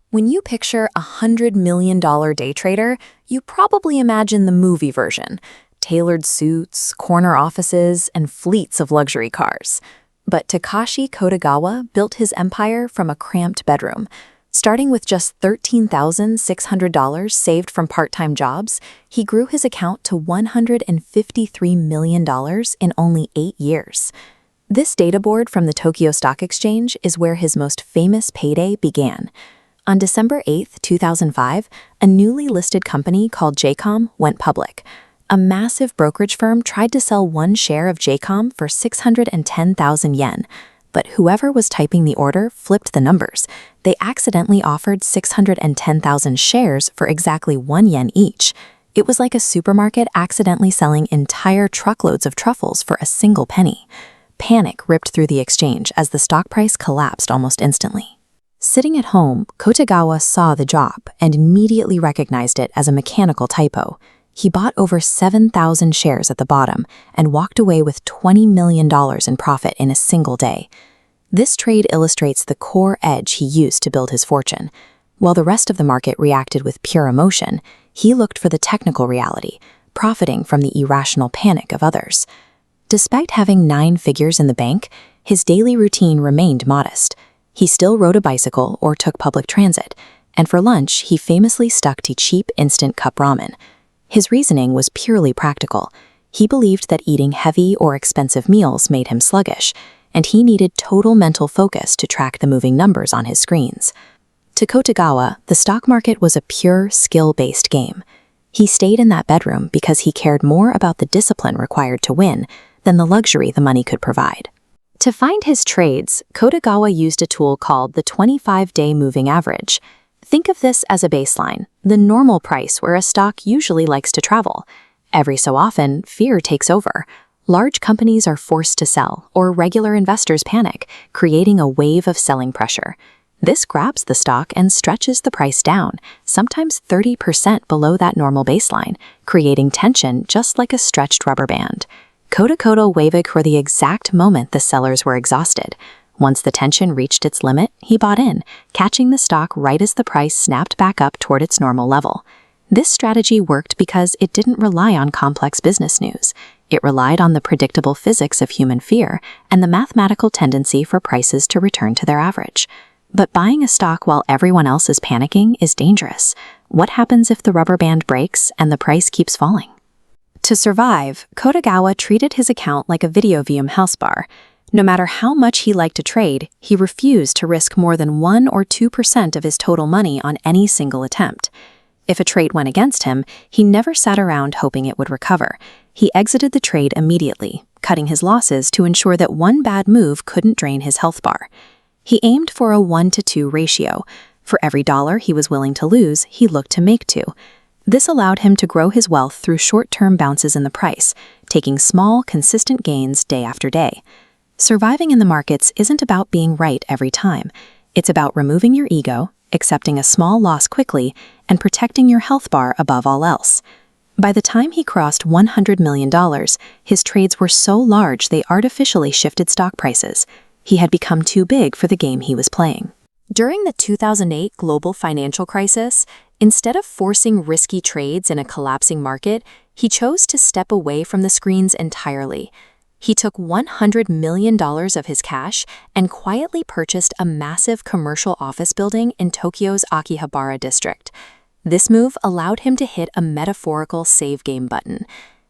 When you picture a $100 million day trader, you probably imagine the movie version: tailored suits, corner offices, and fleets of luxury cars. But Takishi Kotegawa built his empire from a cramped bedroom. Starting with just $13,600 saved from part-time jobs, he grew his account to $153 million in only 8 years. This data board from the Tokyo Stock Exchange is where his most famous payday began. On December 8, 2005, a newly listed company called JCOM went public. A massive brokerage firm tried to sell one share of JCOM for 610,000 yen, but whoever was typing the order flipped the numbers. They accidentally offered 610,000 shares for exactly 1 yen each. It was like a supermarket accidentally selling entire truckloads of truffles for a single penny. Panic ripped through the exchange as the stock price collapsed almost instantly. Sitting at home, Kotegawa saw the drop and immediately recognized it as a mechanical typo. He bought over 7,000 shares at the bottom and walked away with $20 million in profit in a single day. This trade illustrates the core edge he used to build his fortune. While the rest of the market reacted with pure emotion, he looked for the technical reality, profiting from the irrational panic of others. Despite having 9 figures in the bank, his daily routine remained modest. He still rode a bicycle or took public transit, and for lunch, he famously stuck to cheap instant cup ramen. His reasoning was purely practical. He believed that eating heavy or expensive meals made him sluggish, and he needed total mental focus to track the moving numbers on his screens. To Kotegawa, the stock market was a pure skill-based game. He stayed in that bedroom because he cared more about the discipline required to win than the luxury the money could provide. To find his trades, Kotegawa used a tool called the 25-day moving average. Think of this as a baseline, the normal price where a stock usually likes to travel. Every so often, fear takes over. Large companies are forced to sell, or regular investors panic, creating a wave of selling pressure. This grabs the stock and stretches the price down, sometimes 30% below that normal baseline, creating tension just like a stretched rubber band. Kotegawa waited for the exact moment the sellers were exhausted. Once the tension reached its limit, he bought in, catching the stock right as the price snapped back up toward its normal level. This strategy worked because it didn't rely on complex business news. It relied on the predictable physics of human fear and the mathematical tendency for prices to return to their average. But buying a stock while everyone else is panicking is dangerous. What happens if the rubber band breaks and the price keeps falling? To survive, Kotegawa treated his account like a video VM house bar. No matter how much he liked to trade, he refused to risk more than 1 or 2% of his total money on any single attempt. If a trade went against him, he never sat around hoping it would recover. He exited the trade immediately, cutting his losses to ensure that one bad move couldn't drain his health bar. He aimed for a 1-to-2 ratio. For every dollar he was willing to lose, he looked to make 2. This allowed him to grow his wealth through short-term bounces in the price, taking small, consistent gains day after day. Surviving in the markets isn't about being right every time. It's about removing your ego, accepting a small loss quickly, and protecting your health bar above all else. By the time he crossed $100 million, his trades were so large they artificially shifted stock prices. He had become too big for the game he was playing. During the 2008 global financial crisis, instead of forcing risky trades in a collapsing market, he chose to step away from the screens entirely. He took $100 million of his cash and quietly purchased a massive commercial office building in Tokyo's Akihabara district. This move allowed him to hit a metaphorical save game button.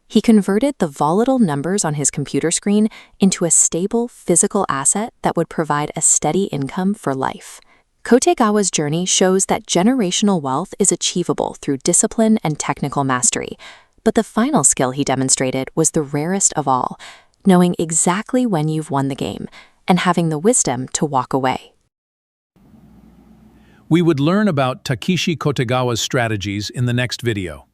He converted the volatile numbers on his computer screen into a stable physical asset that would provide a steady income for life. Kotegawa's journey shows that generational wealth is achievable through discipline and technical mastery. But the final skill he demonstrated was the rarest of all: knowing exactly when you've won the game and having the wisdom to walk away. We would learn about Takishi Kotegawa's strategies in the next video.